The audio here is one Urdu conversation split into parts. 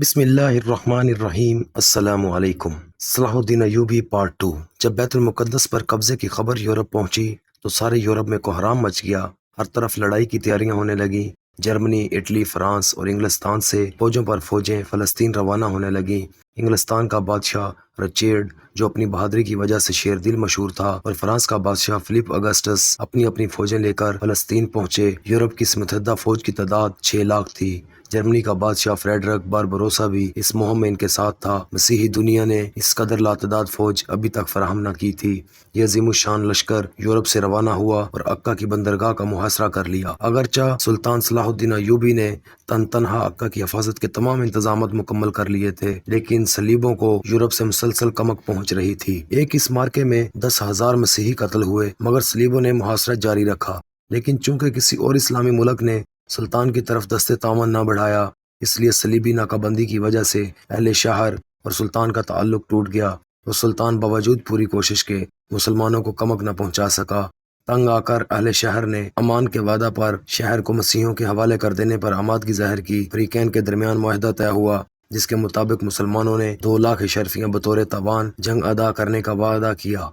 بسم اللہ الرحمن الرحیم۔ السلام علیکم۔ صلاح الدین ایوبی پارٹ 2۔ جب بیت المقدس پر قبضے کی خبر یورپ پہنچی تو سارے یورپ میں کوہرام مچ گیا۔ ہر طرف لڑائی کی تیاریاں ہونے لگیں۔ جرمنی، اٹلی، فرانس اور انگلستان سے فوجوں پر فوجیں فلسطین روانہ ہونے لگیں۔ انگلستان کا بادشاہ رچرڈ جو اپنی بہادری کی وجہ سے شیر دل مشہور تھا، اور فرانس کا بادشاہ فلپ اگسٹس اپنی فوجیں لے کر فلسطین پہنچے۔ یورپ کی اس متحدہ فوج کی تعداد 6 لاکھ تھی۔ جرمنی کا بادشاہ فریڈرک باربروسا بھی اس مہم میں ان کے ساتھ تھا۔ مسیحی دنیا نے اس قدر لاتعداد فوج ابھی تک فراہم نہ کی تھی۔ یہ عظیم الشان لشکر یورپ سے روانہ ہوا اور عکا کی بندرگاہ کا محاصرہ کر لیا۔ اگرچہ سلطان صلاح الدین ایوبی نے تنہا عکا کی حفاظت کے تمام انتظامات مکمل کر لیے تھے، لیکن صلیبوں کو یورپ سے مسلسل کمک پہنچ رہی تھی۔ ایک اس مارکے میں 10,000 مسیحی قتل ہوئے، مگر صلیبوں نے محاصرہ جاری رکھا۔ لیکن چونکہ کسی اور اسلامی ملک نے سلطان کی طرف دستے تعاون نہ بڑھایا، اس لیے صلیبی ناکہ بندی کی وجہ سے اہل شہر اور سلطان کا تعلق ٹوٹ گیا، اور سلطان باوجود پوری کوشش کے مسلمانوں کو کمک نہ پہنچا سکا۔ تنگ آ کر اہل شہر نے امان کے وعدہ پر شہر کو مسیحیوں کے حوالے کر دینے پر آمادگی ظاہر کی۔ فریقین کے درمیان معاہدہ طے ہوا، جس کے مطابق مسلمانوں نے 2 لاکھ اشرفیاں بطور تاوان جنگ ادا کرنے کا وعدہ کیا،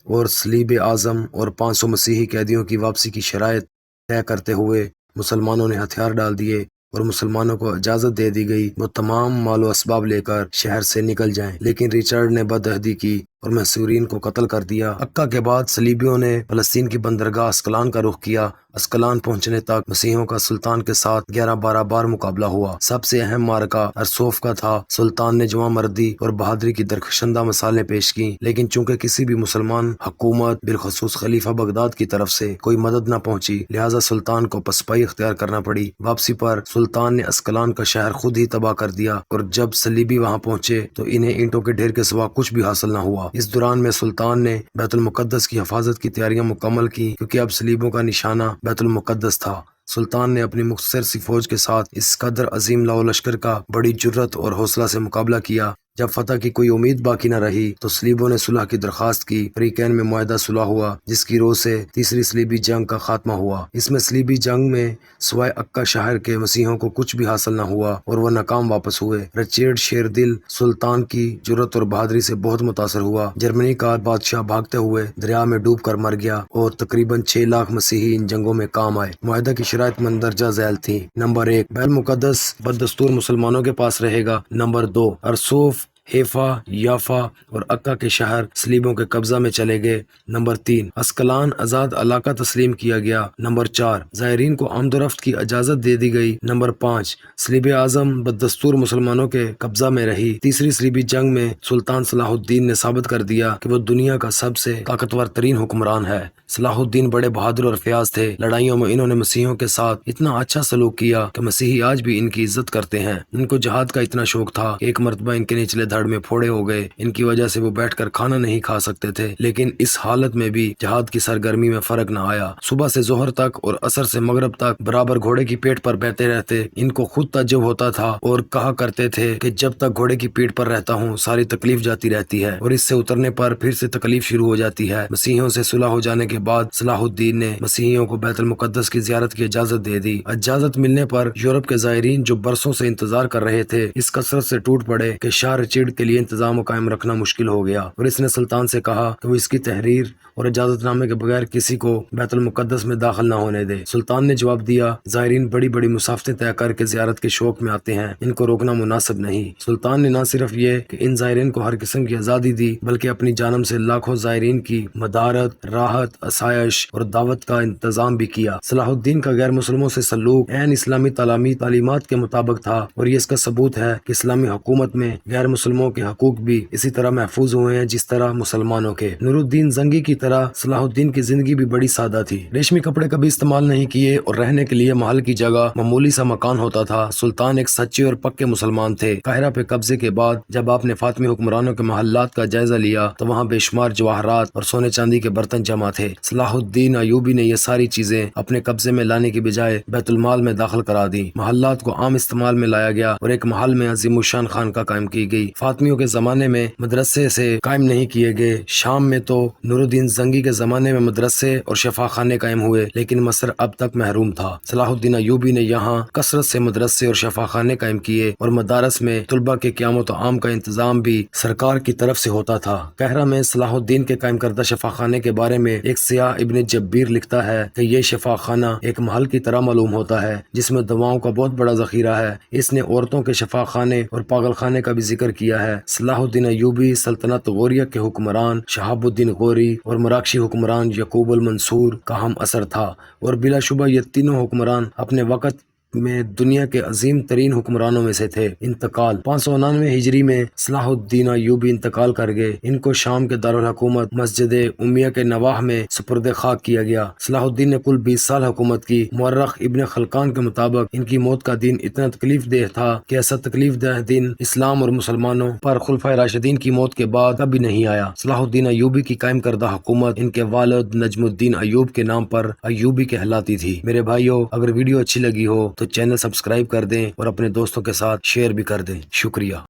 اور صلیب اعظم اور 500 مسیحی قیدیوں کی واپسی کی شرائط طے کرتے ہوئے مسلمانوں نے ہتھیار ڈال دیے، اور مسلمانوں کو اجازت دے دی گئی وہ تمام مال و اسباب لے کر شہر سے نکل جائیں۔ لیکن ریچرڈ نے بدعہدی کی اور محصورین کو قتل کر دیا۔ عکا کے بعد صلیبیوں نے فلسطین کی بندرگاہ اسقلان کا رخ کیا۔ اسقلان پہنچنے تک مسیحیوں کا سلطان کے ساتھ 11-12 بار مقابلہ ہوا۔ سب سے اہم معرکہ ارسوف کا تھا۔ سلطان نے جواں مردی اور بہادری کی درخشندہ مثالیں پیش کیں، لیکن چونکہ کسی بھی مسلمان حکومت بالخصوص خلیفہ بغداد کی طرف سے کوئی مدد نہ پہنچی، لہٰذا سلطان کو پسپائی اختیار کرنا پڑی۔ واپسی پر سلطان نے اسقلان کا شہر خود ہی تباہ کر دیا، اور جب صلیبی وہاں پہنچے تو انہیں اینٹوں کے ڈھیر کے سوا کچھ بھی حاصل نہ ہوا۔ اس دوران میں سلطان نے بیت المقدس کی حفاظت کی تیاریاں مکمل کی، کیونکہ اب صلیبوں کا نشانہ بیت المقدس تھا۔ سلطان نے اپنی مختصر سی فوج کے ساتھ اس قدر عظیم لاؤ لشکر کا بڑی جرت اور حوصلہ سے مقابلہ کیا۔ جب فتح کی کوئی امید باقی نہ رہی تو صلیبوں نے صلح کی درخواست کی۔ فریقین میں معاہدہ صلح ہوا، جس کی روح سے تیسری صلیبی جنگ کا خاتمہ ہوا۔ اس میں صلیبی جنگ میں سوائے عکا شہر کے مسیحیوں کو کچھ بھی حاصل نہ ہوا، اور وہ ناکام واپس ہوئے۔ رچرڈ شیر دل سلطان کی جرت اور بہادری سے بہت متاثر ہوا۔ جرمنی کا بادشاہ بھاگتے ہوئے دریا میں ڈوب کر مر گیا، اور تقریباً 6 لاکھ مسیحی ان جنگوں میں کام آئے۔ معاہدہ کی شرائط مندرجہ ذیل تھیں: نمبر 1، بیت المقدس بدستور مسلمانوں کے پاس رہے گا۔ نمبر 2، ارسوف، حیفا، یافا اور عکا کے شہر صلیبوں کے قبضہ میں چلے گئے۔ نمبر 3، اسقلان آزاد علاقہ تسلیم کیا گیا۔ نمبر 4، زائرین کو آمد و رفت کی اجازت دے دی گئی۔ نمبر 5، صلیب اعظم بدستور مسلمانوں کے قبضہ میں رہی۔ تیسری صلیبی جنگ میں سلطان صلاح الدین نے ثابت کر دیا کہ وہ دنیا کا سب سے طاقتور ترین حکمران ہے۔ صلاح الدین بڑے بہادر اور فیاض تھے۔ لڑائیوں میں انہوں نے مسیحیوں کے ساتھ اتنا اچھا سلوک کیا کہ مسیحی آج بھی ان کی عزت کرتے ہیں۔ ان کو جہاد کا اتنا شوق تھا کہ ایک مرتبہ ان کے نچلے دھڑ میں پھوڑے ہو گئے۔ ان کی وجہ سے وہ بیٹھ کر کھانا نہیں کھا سکتے تھے، لیکن اس حالت میں بھی جہاد کی سرگرمی میں فرق نہ آیا۔ صبح سے ظہر تک اور عصر سے مغرب تک برابر گھوڑے کی پیٹھ پر بیٹھتے رہتے۔ ان کو خود تعجب ہوتا تھا اور کہا کرتے تھے کہ جب تک گھوڑے کی پیٹھ پر رہتا ہوں ساری تکلیف جاتی رہتی ہے، اور اس سے اترنے پر پھر سے تکلیف شروع ہو جاتی ہے۔ مسیحیوں سے صلح ہو جانے کے بعد صلاح الدین نے مسیحیوں کو بیت المقدس کی زیارت کی اجازت دے دی۔ اجازت ملنے پر یورپ کے زائرین جو برسوں سے انتظار کر رہے تھے اس کثرت سے ٹوٹ پڑے کہ شاہ رچرڈ کے لیے انتظام قائم رکھنا مشکل ہو گیا، اور اس نے سلطان سے کہا کہ وہ اس کی تحریر اور اجازت نامے کے بغیر کسی کو بیت المقدس میں داخل نہ ہونے دے۔ سلطان نے جواب دیا، زائرین بڑی بڑی مسافتیں طے کر کے زیارت کے شوق میں آتے ہیں، ان کو روکنا مناسب نہیں۔ سلطان نے نہ صرف یہ کہ ان زائرین کو ہر قسم کی آزادی دی، بلکہ اپنی جانب سے لاکھوں زائرین کی مدارت، راحت، آسائش اور دعوت کا انتظام بھی کیا۔ صلاح الدین کا غیر مسلموں سے سلوک عین اسلامی تعلیمات کے مطابق تھا، اور یہ اس کا ثبوت ہے کہ اسلامی حکومت میں غیر مسلموں کے حقوق بھی اسی طرح محفوظ ہوئے ہیں جس طرح مسلمانوں کے۔ نور الدین زنگی کی طرح صلاح الدین کی زندگی بھی بڑی سادہ تھی۔ ریشمی کپڑے کبھی استعمال نہیں کیے، اور رہنے کے لیے محل کی جگہ معمولی سا مکان ہوتا تھا۔ سلطان ایک سچے اور پکے مسلمان تھے۔ قاہرہ پہ قبضے کے بعد جب آپ نے فاطمی حکمرانوں کے محلات کا جائزہ لیا تو وہاں بے شمار جواہرات اور سونے چاندی کے برتن جمع تھے۔ صلاح الدین ایوبی نے یہ ساری چیزیں اپنے قبضے میں لانے کی بجائے بیت المال میں داخل کرا دی۔ محلات کو عام استعمال میں لایا گیا، اور ایک محل میں عظیم الشان خانقاہ قائم کی گئی۔ فاطمیوں کے زمانے میں مدرسے سے قائم نہیں کیے گئے۔ شام میں تو نور الدین زنگی کے زمانے میں مدرسے اور شفا خانے قائم ہوئے، لیکن مصر اب تک محروم تھا۔ صلاح الدین ایوبی نے یہاں کثرت سے مدرسے اور شفا خانے قائم کیے اور مدارس میں طلباء کے قیام و طعام کا انتظام بھی سرکار کی طرف سے ہوتا تھا۔ قاہرہ میں صلاح الدین کے قائم کردہ شفا خانے کے بارے میں ایک سیاح ابن جبیر لکھتا ہے کہ یہ شفا خانہ ایک محل کی طرح معلوم ہوتا ہے جس میں دواؤں کا بہت بڑا ذخیرہ ہے۔ اس نے عورتوں کے شفا خانے اور پاگل خانے کا بھی ذکر کیا ہے۔ صلاح الدین ایوبی سلطنت غوریہ کے حکمران شہاب الدین غوری اور مراکشی حکمران یعقوب المنصور کا ہم اثر تھا، اور بلا شبہ یہ تینوں حکمران اپنے وقت میں دنیا کے عظیم ترین حکمرانوں میں سے تھے۔ انتقال 599 ہجری میں صلاح الدین ایوبی انتقال کر گئے۔ ان کو شام کے دارالحکومت مسجد امیہ کے نواح میں سپرد خاک کیا گیا۔ صلاح الدین نے کل 20 سال حکومت کی۔ مورخ ابن خلقان کے مطابق ان کی موت کا دن اتنا تکلیف دہ تھا کہ ایسا تکلیف دہ دن اسلام اور مسلمانوں پر خلفائے راشدین کی موت کے بعد کبھی نہیں آیا۔ صلاح الدین ایوبی کی قائم کردہ حکومت ان کے والد نجم الدین ایوب کے نام پر ایوبی کہلاتی تھی۔ میرے بھائیو، اگر ویڈیو اچھی لگی ہو تو چینل سبسکرائب کر دیں اور اپنے دوستوں کے ساتھ شیئر بھی کر دیں۔ شکریہ۔